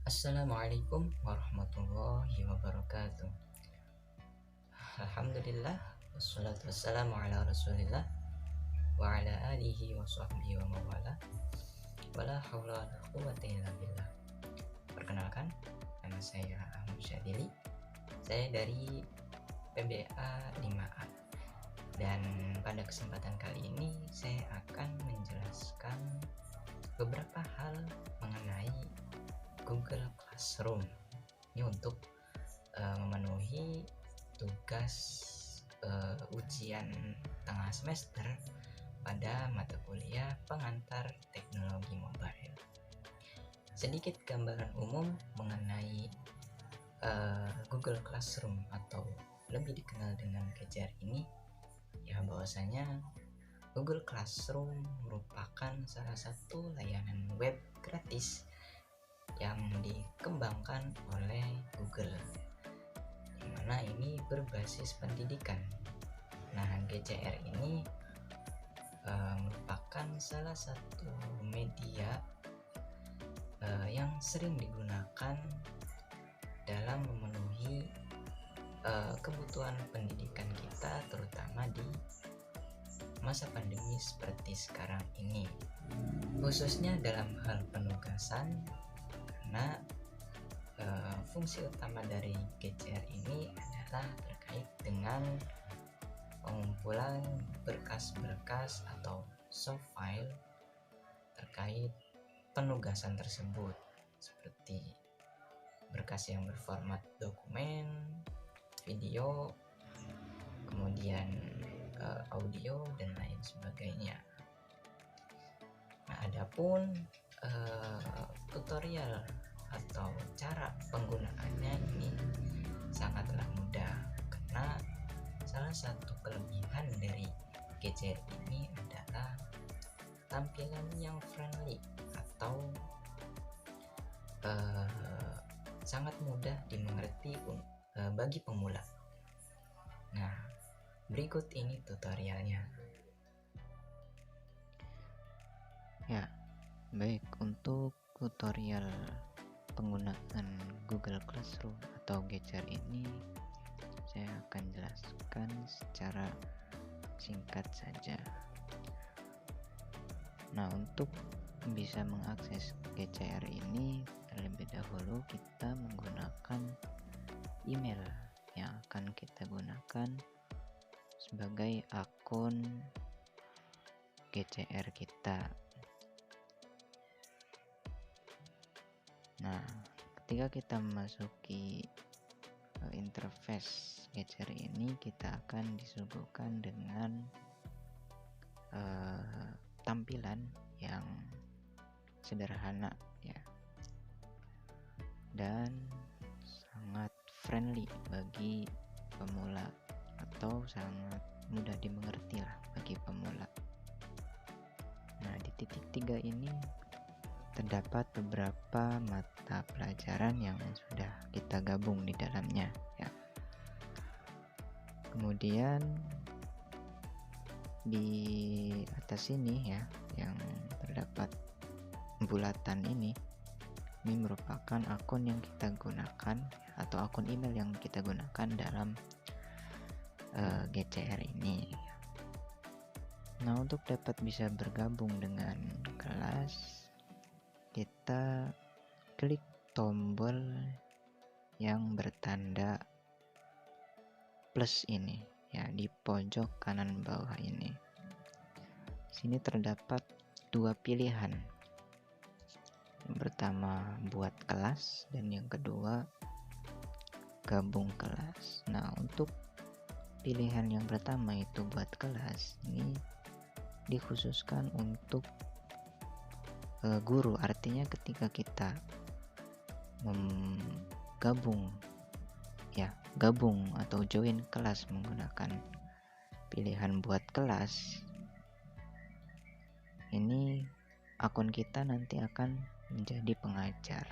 Assalamualaikum warahmatullahi wabarakatuh. Alhamdulillah, wassalatu wassalamu ala rasulillah wa ala alihi wa sahbihi wa mawala wala hawla wala quwwata illa billah. Perkenalkan, nama saya Ahmad Syadili. Saya dari PBA 5A. Dan pada kesempatan kali ini saya akan menjelaskan beberapa hal mengenai Google Classroom. Ini untuk memenuhi tugas ujian tengah semester pada mata kuliah pengantar teknologi mobile. Sedikit gambaran umum mengenai Google Classroom atau lebih dikenal dengan GCR ini, ya bahwasanya Google Classroom merupakan salah satu layanan web gratis yang dikembangkan oleh Google, di mana ini berbasis pendidikan. Nah, GCR ini merupakan salah satu media yang sering digunakan dalam memenuhi kebutuhan pendidikan kita, terutama di masa pandemi seperti sekarang ini, khususnya dalam hal penugasan. Karena fungsi utama dari GCR ini adalah terkait dengan pengumpulan berkas-berkas atau soft file terkait penugasan tersebut, seperti berkas yang berformat dokumen, video, kemudian audio dan lain sebagainya. Nah, adapun tutorial atau cara penggunaannya ini sangatlah mudah, karena salah satu kelebihan dari GCR ini adalah tampilan yang friendly atau sangat mudah dimengerti bagi pemula. Nah, berikut ini tutorialnya. Ya, baik, untuk tutorial penggunaan Google Classroom atau GCR ini saya akan jelaskan secara singkat saja. Nah, untuk bisa mengakses GCR ini terlebih dahulu kita menggunakan email yang akan kita gunakan sebagai akun GCR kita. Nah, ketika kita memasuki interface GCR ini, kita akan disuguhkan dengan tampilan yang sederhana ya, dan sangat friendly bagi pemula atau sangat mudah dimengerti lah bagi pemula. Nah, di titik 3 ini terdapat beberapa mata pelajaran yang sudah kita gabung di dalamnya ya. Kemudian di atas ini ya, yang terdapat bulatan ini merupakan akun yang kita gunakan atau akun email yang kita gunakan dalam GCR ini. Nah, untuk dapat bisa bergabung dengan kelas, kita klik tombol yang bertanda plus ini ya, di pojok kanan bawah ini. Sini terdapat dua pilihan. Yang pertama buat kelas dan yang kedua gabung kelas. Nah, untuk pilihan yang pertama itu buat kelas, ini dikhususkan untuk guru, artinya ketika kita gabung atau join kelas menggunakan pilihan buat kelas, ini akun kita nanti akan menjadi pengajar.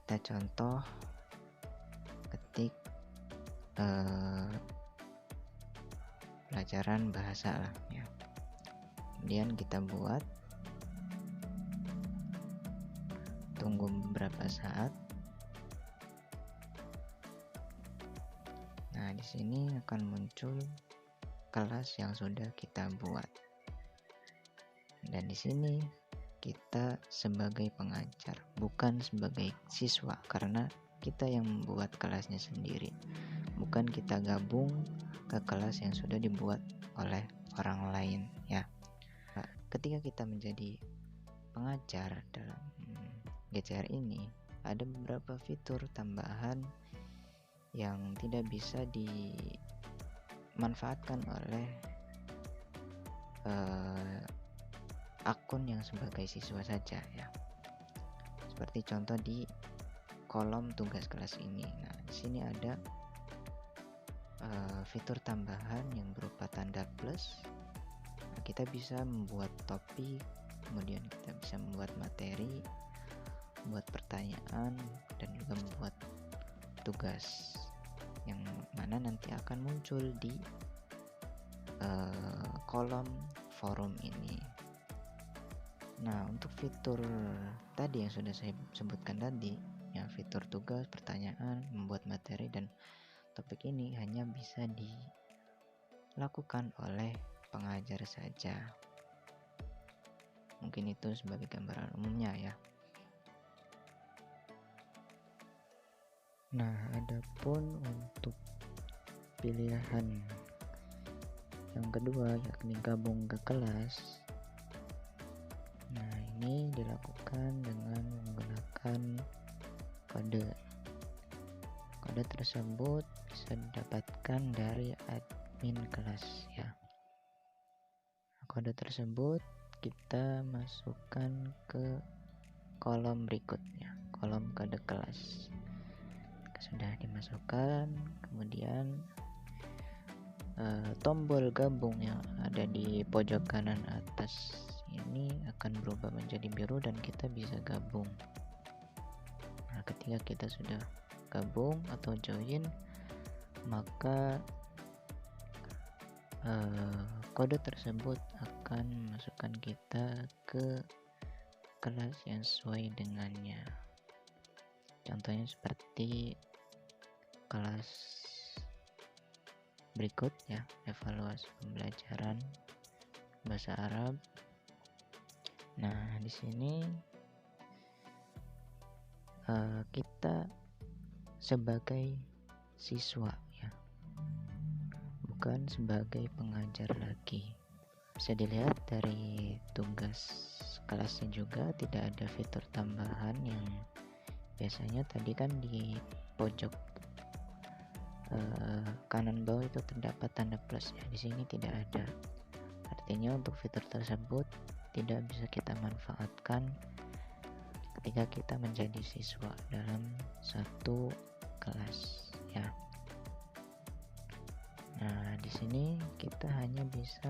Kita contoh ketik pelajaran bahasa lah ya. Kemudian kita buat tunggu beberapa saat. Nah, di sini akan muncul kelas yang sudah kita buat. Dan di sini kita sebagai pengajar, bukan sebagai siswa, karena kita yang membuat kelasnya sendiri. Bukan kita gabung ke kelas yang sudah dibuat oleh orang lain ya. Nah, ketika kita menjadi pengajar dalam GCR ini, ada beberapa fitur tambahan yang tidak bisa dimanfaatkan oleh akun yang sebagai siswa saja ya. Seperti contoh di kolom tugas kelas ini. Nah, di sini ada fitur tambahan yang berupa tanda plus. Nah, kita bisa membuat topik, kemudian kita bisa membuat materi, membuat pertanyaan, dan juga membuat tugas yang mana nanti akan muncul di kolom forum ini. Nah, untuk fitur tadi yang sudah saya sebutkan tadi, ya fitur tugas, pertanyaan, membuat materi, dan topik ini hanya bisa dilakukan oleh pengajar saja. Mungkin itu sebagai gambaran umumnya ya. Nah, adapun untuk pilihan yang kedua yakni gabung ke kelas. Nah, ini dilakukan dengan menggunakan kode. Kode tersebut bisa didapatkan dari admin kelas ya. Kode tersebut kita masukkan ke kolom berikutnya, kolom kode kelas. Sudah dimasukkan, kemudian tombol gabung yang ada di pojok kanan atas ini akan berubah menjadi biru dan kita bisa gabung. Nah, ketika kita sudah gabung atau join, maka kode tersebut akan memasukkan kita ke kelas yang sesuai dengannya. Contohnya seperti kelas berikut ya, evaluasi pembelajaran bahasa Arab. Nah, di sini kita sebagai siswa ya, bukan sebagai pengajar lagi. Bisa dilihat dari tugas kelasnya juga tidak ada fitur tambahan yang biasanya tadi kan di pojok kanan bawah itu terdapat tanda plus ya. Di sini tidak ada. Artinya untuk fitur tersebut tidak bisa kita manfaatkan ketika kita menjadi siswa dalam satu kelas ya. Nah, di sini kita hanya bisa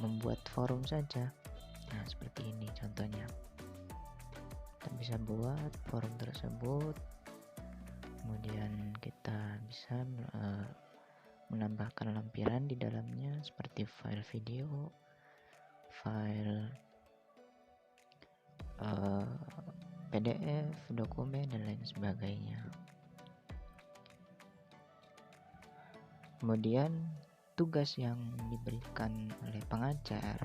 membuat forum saja. Nah, seperti ini contohnya. Kita bisa buat forum tersebut, kemudian kita bisa menambahkan lampiran di dalamnya seperti file video, file PDF, dokumen, dan lain sebagainya. Kemudian tugas yang diberikan oleh pengajar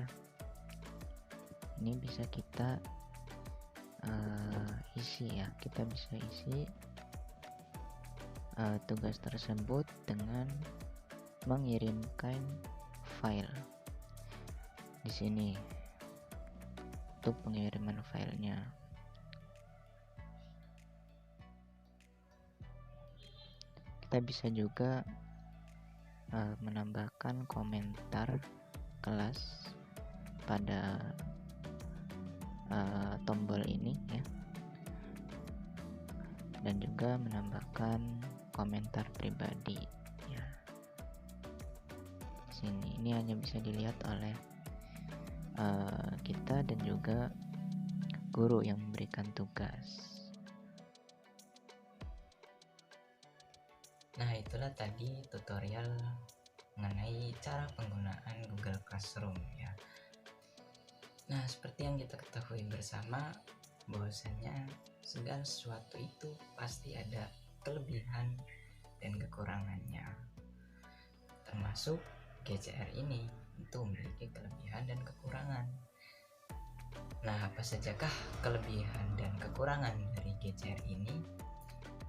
ini bisa kita isi ya. Kita bisa isi tugas tersebut dengan mengirimkan file di sini untuk pengiriman filenya. Kita bisa juga menambahkan komentar kelas pada tombol ini ya, dan juga menambahkan komentar pribadi ya. Sini ini hanya bisa dilihat oleh kita dan juga guru yang memberikan tugas. Nah, itulah tadi tutorial mengenai cara penggunaan Google Classroom ya. Nah, seperti yang kita ketahui bersama, bahwasanya segala sesuatu itu pasti ada kelebihan dan kekurangannya, termasuk GCR ini itu memiliki kelebihan dan kekurangan. Nah, apa sajakah kelebihan dan kekurangan dari GCR ini?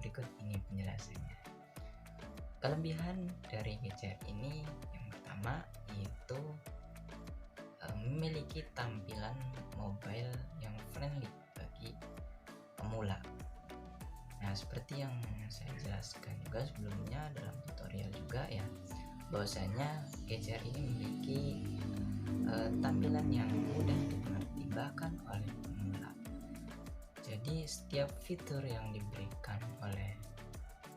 Berikut ini penjelasannya. Kelebihan dari GCR ini yang pertama yaitu memiliki tampilan mobile yang friendly bagi pemula. Nah, seperti yang saya jelaskan juga sebelumnya dalam tutorial juga ya, bahwasanya GCR ini memiliki tampilan yang mudah dimengerti bahkan oleh pemula. Jadi setiap fitur yang diberikan oleh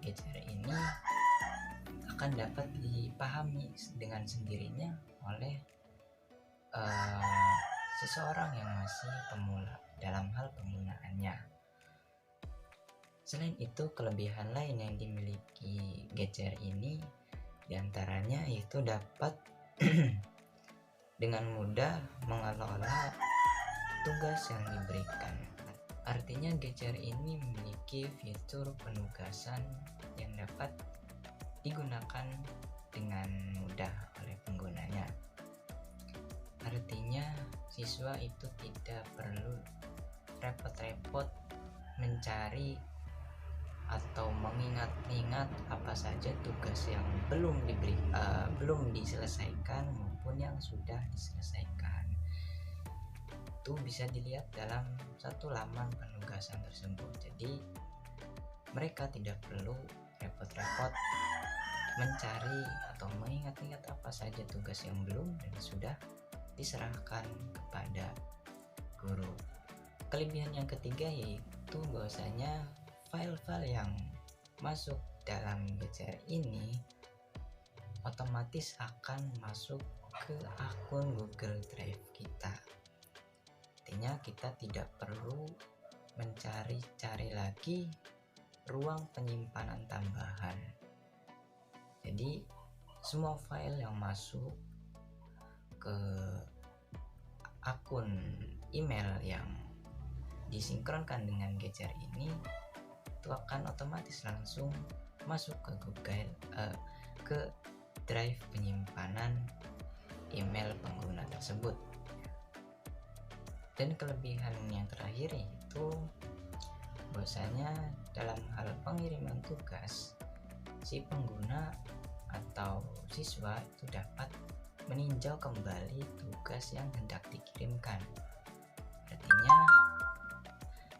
GCR ini akan dapat dipahami dengan sendirinya oleh seseorang yang masih pemula dalam hal penggunaannya. Selain itu, kelebihan lain yang dimiliki GCR ini diantaranya yaitu dapat dengan mudah mengelola tugas yang diberikan. Artinya GCR ini memiliki fitur penugasan yang dapat digunakan dengan mudah oleh penggunanya. Artinya siswa itu tidak perlu repot-repot mencari atau mengingat-ingat apa saja tugas yang belum diselesaikan maupun yang sudah diselesaikan. Itu bisa dilihat dalam satu laman penugasan tersebut. Jadi mereka tidak perlu repot-repot mencari atau mengingat-ingat apa saja tugas yang belum dan sudah diserahkan kepada guru. Kelebihan yang ketiga yaitu bahwasanya file-file yang masuk dalam GCR ini otomatis akan masuk ke akun Google Drive kita. Artinya kita tidak perlu mencari-cari lagi ruang penyimpanan tambahan. Jadi semua file yang masuk ke akun email yang disinkronkan dengan GCR ini itu akan otomatis langsung masuk ke Google ke drive penyimpanan email pengguna tersebut. Dan kelebihan yang terakhir yaitu bahwasanya dalam hal pengiriman tugas, si pengguna atau siswa itu dapat meninjau kembali tugas yang hendak dikirimkan. Artinya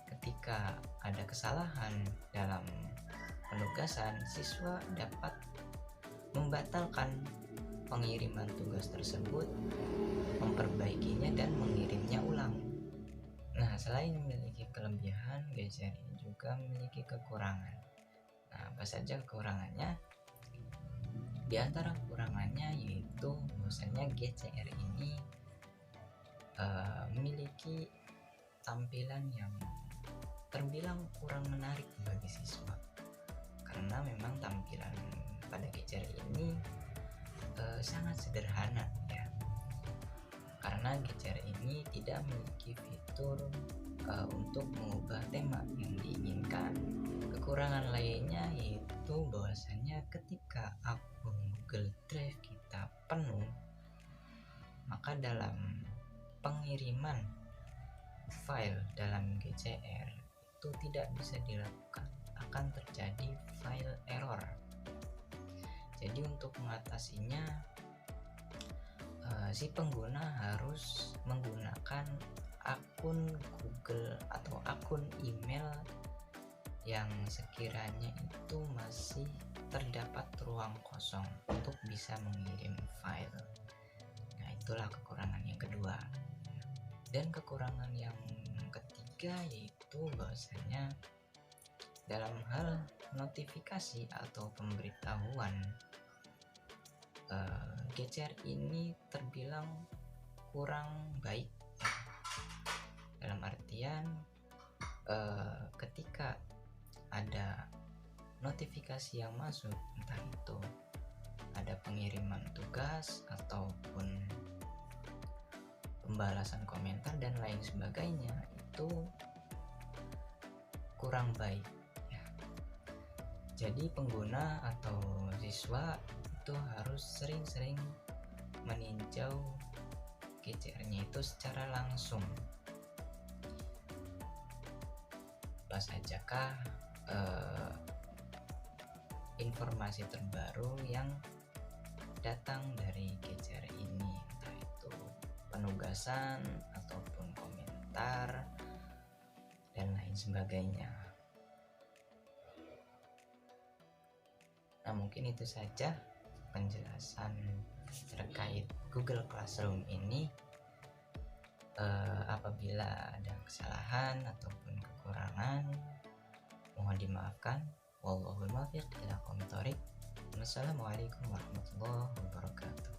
ketika ada kesalahan dalam penugasan, siswa dapat membatalkan pengiriman tugas tersebut, memperbaikinya dan mengirimnya ulang. Nah, selain memiliki kelebihan, GCR ini juga memiliki kekurangan. Nah, apa saja kekurangannya? Di antara kekurangannya yaitu bahwasanya GCR ini memiliki tampilan yang terbilang kurang menarik bagi siswa, karena memang tampilan pada GCR ini sangat sederhana ya, karena GCR ini tidak memiliki fitur untuk mengubah tema yang diinginkan. Kekurangan lainnya yaitu bahwasanya ketika akun Google Drive kita penuh, maka dalam pengiriman file dalam GCR itu tidak bisa dilakukan, akan terjadi file error. Jadi untuk mengatasinya si pengguna harus menggunakan akun Google atau akun email yang sekiranya itu masih terdapat ruang kosong untuk bisa mengirim file. Nah, itulah kekurangan yang kedua. Dan kekurangan yang ketiga yaitu bahwasanya dalam hal notifikasi atau pemberitahuan, GCR ini terbilang kurang baik, dalam artian ketika ada notifikasi yang masuk, entah itu ada pengiriman tugas ataupun pembalasan komentar dan lain sebagainya, itu kurang baik ya. Jadi pengguna atau siswa itu harus sering-sering meninjau GCR-nya itu secara langsung. Apa sajakah informasi terbaru yang datang dari GCR ini, entah itu penugasan ataupun komentar dan lain sebagainya. Nah, mungkin itu saja penjelasan terkait Google Classroom ini. Apabila ada kesalahan ataupun kekurangan, mohon dimaafkan. Wallahul muwaffiq ila aqwamit thoriq. Wassalamualaikum warahmatullahi wabarakatuh.